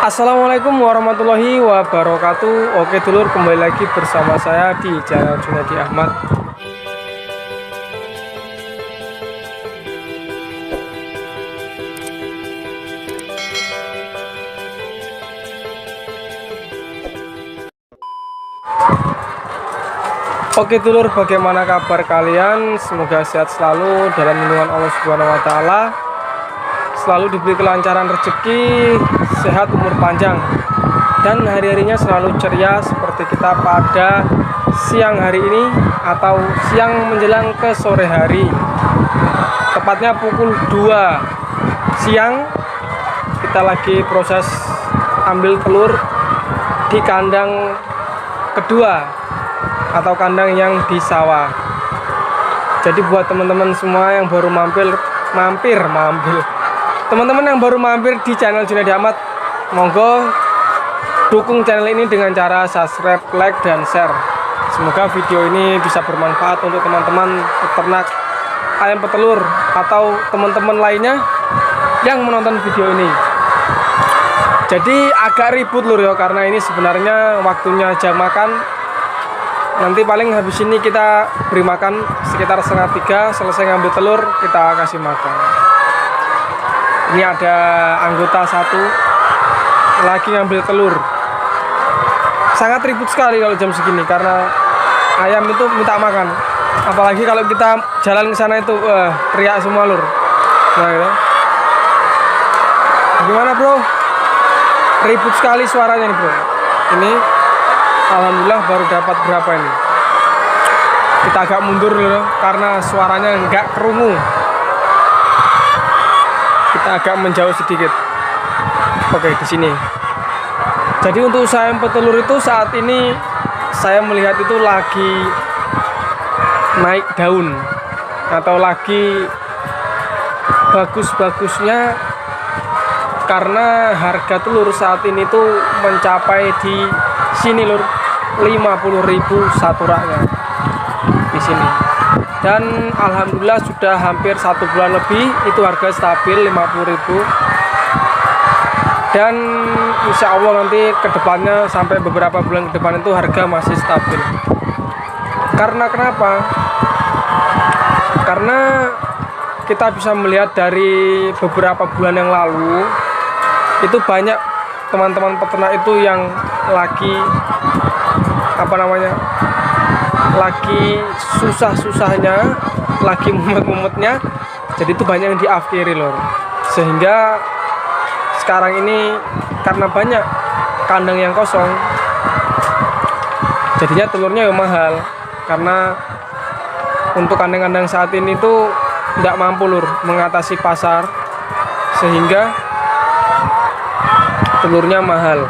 Assalamualaikum warahmatullahi wabarakatuh. Oke dulur, kembali lagi bersama saya di channel Junaidi Ahmad. Oke dulur, bagaimana kabar kalian? Semoga sehat selalu dalam lindungan Allah Subhanahu wa taala. Selalu diberi kelancaran rezeki, sehat, umur panjang, dan hari-harinya selalu ceria seperti kita pada siang hari ini atau siang menjelang ke sore hari. Tepatnya pukul 2 siang kita lagi proses ambil telur di kandang kedua atau kandang yang di sawah. Jadi buat teman-teman semua yang baru mampir teman-teman yang baru mampir di channel Junaidi Ahmad, monggo dukung channel ini dengan cara subscribe, like, dan share. Semoga video ini bisa bermanfaat untuk teman-teman peternak ayam petelur atau teman-teman lainnya yang menonton video ini. Jadi agak ribut lur ya, karena ini sebenarnya waktunya jam makan. Nanti paling habis ini kita beri makan sekitar 2:30, selesai ngambil telur kita kasih makan. Ini ada anggota satu lagi ngambil telur. Sangat ribut sekali kalau jam segini karena ayam itu minta makan. Apalagi kalau kita jalan ke sana itu teriak semua lur. Nah, ya. Gimana bro? Ribut sekali suaranya nih bro. Ini alhamdulillah baru dapat berapa ini. Kita agak mundur loh karena suaranya nggak kerungu. Kita agak menjauh sedikit. Oke, di sini. Jadi untuk usaha ayam petelur itu saat ini saya melihat itu lagi naik daun atau lagi bagus-bagusnya, karena harga telur saat ini tuh mencapai di sini lur 50.000 satu raknya di sini. Dan alhamdulillah sudah hampir 1 bulan lebih itu harga stabil 50.000. Dan insya Allah nanti kedepannya sampai beberapa bulan ke depan itu harga masih stabil. Karena kenapa? Karena kita bisa melihat dari beberapa bulan yang lalu itu banyak teman-teman peternak itu yang lagi lagi susah-susahnya, lagi mumet-mumetnya, jadi itu banyak yang diakhiri loh. Sehingga sekarang ini karena banyak kandang yang kosong, jadinya telurnya yang mahal. Karena untuk kandang-kandang saat ini tuh tidak mampu lur mengatasi pasar, sehingga telurnya mahal.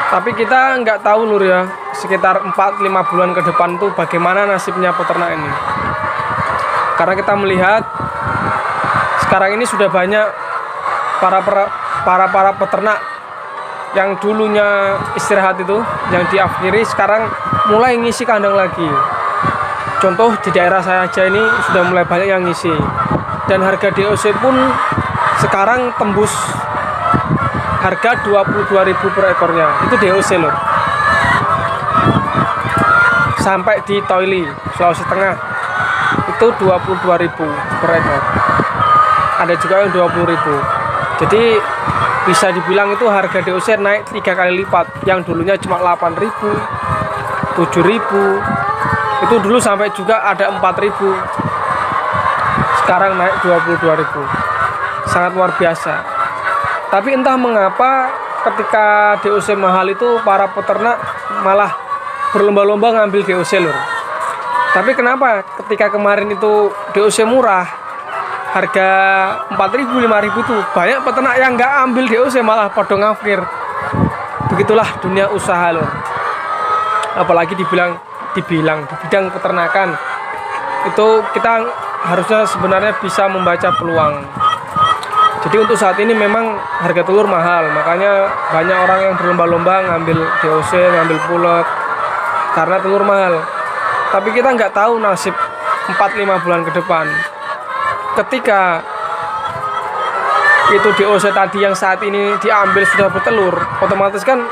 Tapi kita nggak tahu lur ya, sekitar 4-5 bulan ke depan tuh bagaimana nasibnya peternak ini. Karena kita melihat sekarang ini sudah banyak para peternak yang dulunya istirahat itu, yang diakhiri sekarang mulai ngisi kandang lagi. Contoh di daerah saya aja ini sudah mulai banyak yang ngisi. Dan harga DOC pun sekarang tembus harga 22.000 per ekornya. Itu DOC loh. Sampai di Toili, Sulawesi Tengah itu 22.000 per ekor. Ada juga yang 20.000. Jadi bisa dibilang itu harga DOC naik 3 kali lipat. Yang dulunya cuma 8.000, 7.000. Itu dulu sampai juga ada 4.000. Sekarang naik 22.000. Sangat luar biasa. Tapi entah mengapa ketika DOC mahal itu para peternak malah berlomba-lomba ngambil DOC lur. Tapi kenapa ketika kemarin itu DOC murah, harga 4.000, 5.000 tuh banyak peternak yang nggak ambil DOC malah pada ngafir. Begitulah dunia usaha lur. Apalagi dibilang di bidang peternakan itu kita harusnya sebenarnya bisa membaca peluang. Jadi untuk saat ini memang harga telur mahal, makanya banyak orang yang berlomba-lomba ngambil DOC, ngambil pulet karena telur mahal. Tapi kita nggak tahu nasib 4-5 bulan ke depan. Ketika itu DOC tadi yang saat ini diambil sudah bertelur, otomatis kan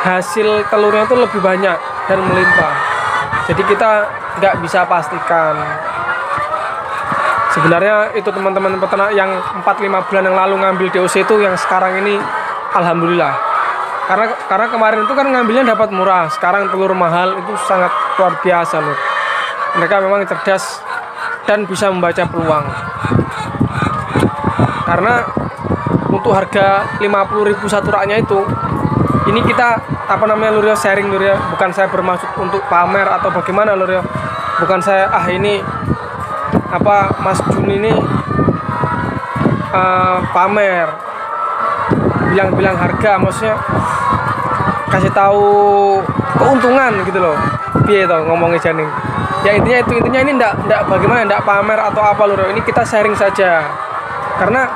hasil telurnya itu lebih banyak dan melimpah. Jadi kita nggak bisa pastikan. Sebenarnya itu teman-teman peternak yang 4-5 bulan yang lalu ngambil DOC itu yang sekarang ini alhamdulillah. Karena kemarin itu kan ngambilnya dapat murah, sekarang telur mahal itu sangat luar biasa loh. Mereka memang cerdas dan bisa membaca peluang. Karena untuk harga 50.000 satu raknya itu, ini kita lur ya, sharing lur ya, bukan saya bermaksud untuk pamer atau bagaimana lur ya. Bukan saya ini Mas Jun ini pamer bilang harga, maksudnya kasih tahu keuntungan gitu loh. Piye toh ngomongnya Janing. Ya intinya ini enggak bagaimana, enggak pamer atau apa lur. Ini kita sharing saja. Karena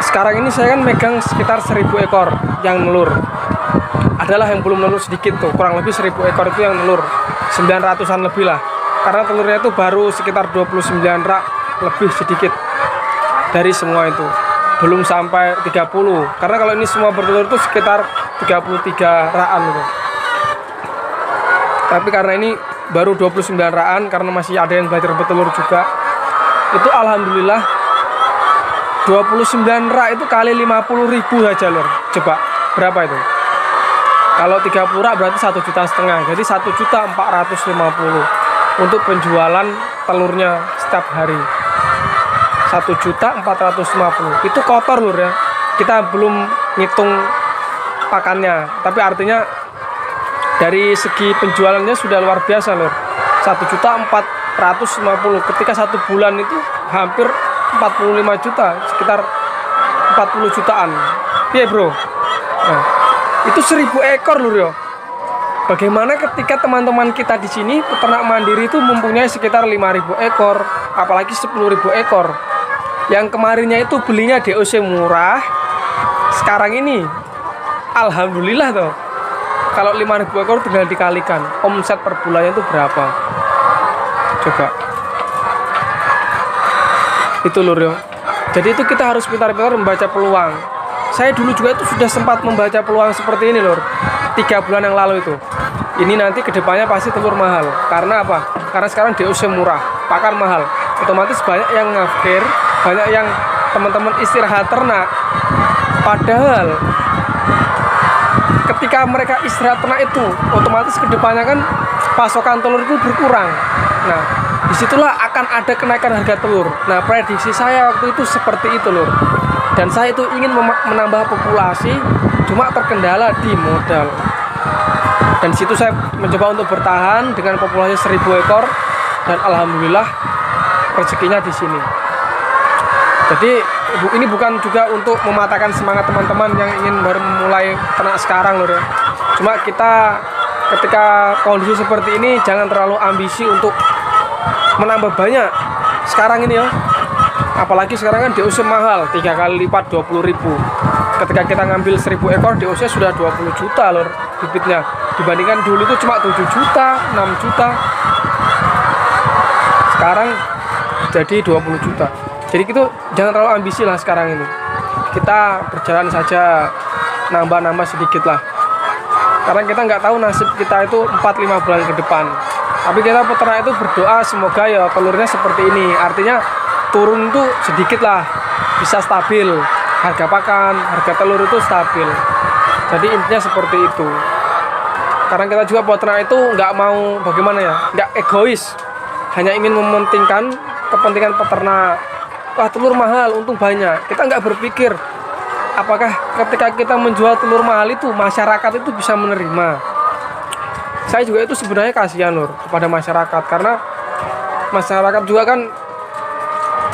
sekarang ini saya kan megang sekitar 1000 ekor yang nelur. Adalah yang belum nelur sedikit tuh, kurang lebih 1000 ekor itu yang nelur. 900-an lebih lah. Karena telurnya itu baru sekitar 29 rak lebih sedikit dari semua itu. Belum sampai 30. Karena kalau ini semua bertelur itu sekitar 33 rakan gitu. Tapi karena ini baru 29 rakan, karena masih ada yang belajar bertelur juga. Itu alhamdulillah 29 rak itu kali 50.000 saja lur. Coba berapa itu? Kalau 30 rak berarti 1,5 juta. Jadi 1.450.000 untuk penjualan telurnya setiap hari. 1.450.000 itu kotor lur ya. Kita belum ngitung pakannya, tapi artinya dari segi penjualannya sudah luar biasa lur. 1.450.000 ketika 1 bulan itu hampir 45 juta, sekitar 40 jutaan. Iya bro. Nah, itu 1000 ekor lur ya. Bagaimana ketika teman-teman kita di sini peternak mandiri itu mempunyai sekitar 5.000 ekor, apalagi 10.000 ekor. Yang kemarinnya itu belinya DOC murah, sekarang ini alhamdulillah tuh. Kalau 5.000 ekor tinggal dikalikan, omset per bulannya itu berapa? Coba. Itu lur ya. Jadi itu kita harus pintar-pintar membaca peluang. Saya dulu juga itu sudah sempat membaca peluang seperti ini lur. 3 bulan yang lalu itu. Ini nanti kedepannya pasti telur mahal. Karena apa? Karena sekarang DOC murah, pakan mahal. Otomatis banyak yang ngafkir, banyak yang teman-teman istirahat ternak. Padahal ketika mereka istirahat ternak itu, otomatis kedepannya kan pasokan telur itu berkurang. Nah, disitulah akan ada kenaikan harga telur. Nah, prediksi saya waktu itu seperti itu lur. Dan saya itu ingin menambah populasi, cuma terkendala di modal. Dan situ saya mencoba untuk bertahan dengan populasi 1000 ekor, dan alhamdulillah rezekinya di sini. Jadi ini bukan juga untuk mematahkan semangat teman-teman yang ingin baru memulai ternak sekarang lho ya. Cuma kita ketika kondisi seperti ini jangan terlalu ambisi untuk menambah banyak sekarang ini ya. Apalagi sekarang kan DOC mahal, 3 kali lipat 20.000. Ketika kita ngambil 1000 ekor DOC sudah 20 juta lor bibitnya. Dibandingkan dulu itu cuma 7 juta, 6 juta. Sekarang jadi 20 juta. Jadi itu jangan terlalu ambisi lah sekarang ini. Kita berjalan saja, nambah-nambah sedikit lah. Karena kita nggak tahu nasib kita itu 4-5 bulan ke depan. Tapi kita peternak itu berdoa semoga ya telurnya seperti ini. Artinya turun tuh sedikit lah, bisa stabil. Harga pakan, harga telur itu stabil. Jadi intinya seperti itu. Karena kita juga peternak itu nggak mau bagaimana ya, nggak egois. Hanya ingin mementingkan kepentingan peternak. Wah telur mahal, untung banyak. Kita nggak berpikir apakah ketika kita menjual telur mahal itu masyarakat itu bisa menerima. Saya juga itu sebenarnya kasihan lur kepada masyarakat, karena masyarakat juga kan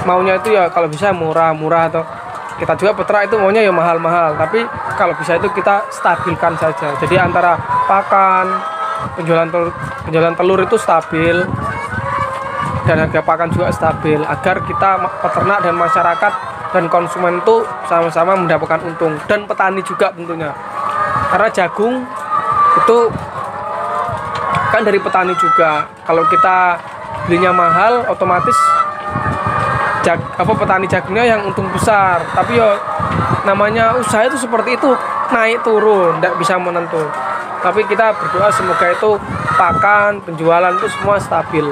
maunya itu ya kalau bisa murah-murah, atau kita juga peternak itu maunya ya mahal-mahal. Tapi kalau bisa itu kita stabilkan saja. Jadi antara pakan, penjualan telur itu stabil, dan harga pakan juga stabil, agar kita peternak dan masyarakat dan konsumen itu sama-sama mendapatkan untung, dan petani juga tentunya. Karena jagung itu kan dari petani juga. Kalau kita belinya mahal, otomatis petani jagungnya yang untung besar. Tapi yo namanya usaha itu seperti itu, naik turun tidak bisa menentu. Tapi kita berdoa semoga itu pakan penjualan itu semua stabil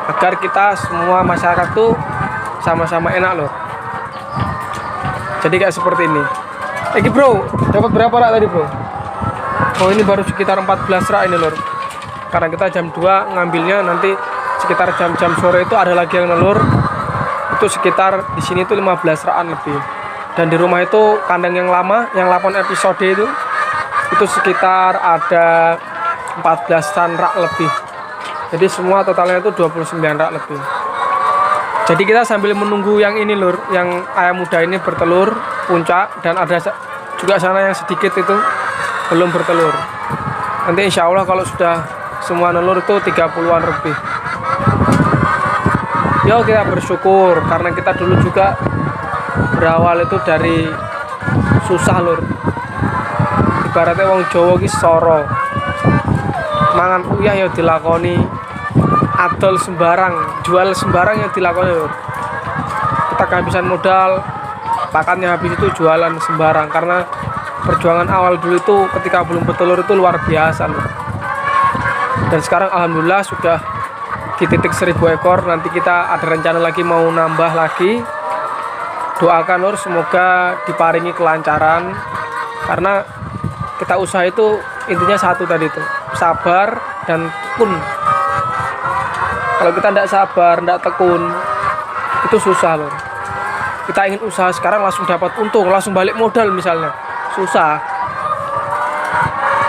agar kita semua masyarakat tuh sama-sama enak loh. Jadi kayak seperti ini. Bro, dapat berapa rak tadi bro? Oh ini baru sekitar 14 rak ini lor. Karena kita jam 2 ngambilnya, nanti sekitar jam-jam sore itu ada lagi yang nelur. Itu sekitar di sini tuh 15 rakan lebih. Dan di rumah itu kandang yang lama, yang 8 episode itu sekitar ada 14-an rak lebih. Jadi semua totalnya itu 29 rak lebih. Jadi kita sambil menunggu yang ini lur, yang ayam muda ini bertelur puncak, dan ada juga sana yang sedikit itu belum bertelur. Nanti insya Allah kalau sudah semua nelur itu 30-an lebih. Yo kita bersyukur karena kita dulu juga berawal itu dari susah lur. Ibaratnya wong Jawa ki soro. Mangan uyah ya dilakoni, adol sembarang, jual sembarang yang dilakoni lur. Kita kehabisan modal, pakannya habis itu jualan sembarang, karena perjuangan awal dulu itu ketika belum bertelur itu luar biasa lur. Dan sekarang alhamdulillah sudah di titik 1000 ekor. Nanti kita ada rencana lagi mau nambah lagi. Doakan lur semoga diparingi kelancaran, karena kita usaha itu intinya satu tadi itu, sabar dan tekun. Kalau kita tidak sabar, tidak tekun, itu susah lur. Kita ingin usaha sekarang langsung dapat untung, langsung balik modal misalnya, susah.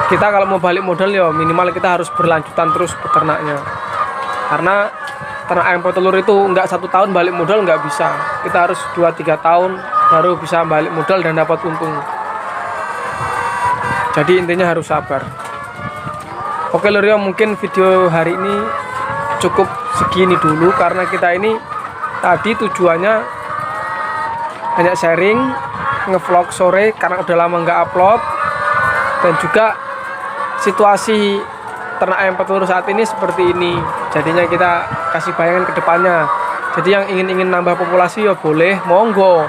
Kita kalau mau balik modal ya minimal kita harus berlanjutan terus peternaknya. Karena ternak ayam petelur itu nggak 1 tahun balik modal, nggak bisa. Kita harus 2-3 tahun baru bisa balik modal dan dapat untung. Jadi intinya harus sabar. Oke lur ya, mungkin video hari ini cukup segini dulu, karena kita ini tadi tujuannya hanya sharing, ngevlog sore karena udah lama nggak upload, dan juga situasi ternak ayam petelur saat ini seperti ini. Jadinya kita kasih bayangan ke depannya. Jadi yang ingin nambah populasi ya boleh, monggo.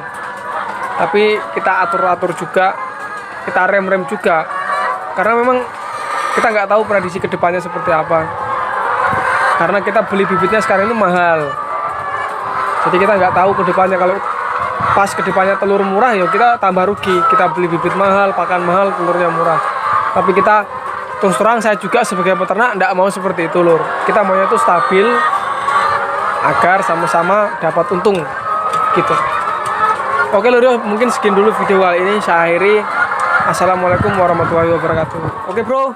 Tapi kita atur-atur juga, kita rem-rem juga. Karena memang kita nggak tahu prediksi ke depannya seperti apa. Karena kita beli bibitnya sekarang ini mahal. Jadi kita nggak tahu ke depannya, kalau pas ke depannya telur murah ya kita tambah rugi. Kita beli bibit mahal, pakan mahal, telurnya murah. Tapi kita terus terang, saya juga sebagai peternak tidak mau seperti itu lur. Kita maunya itu stabil agar sama-sama dapat untung gitu. Oke lur, mungkin sekian dulu video kali ini, saya akhiri. Assalamualaikum warahmatullahi wabarakatuh. Oke bro.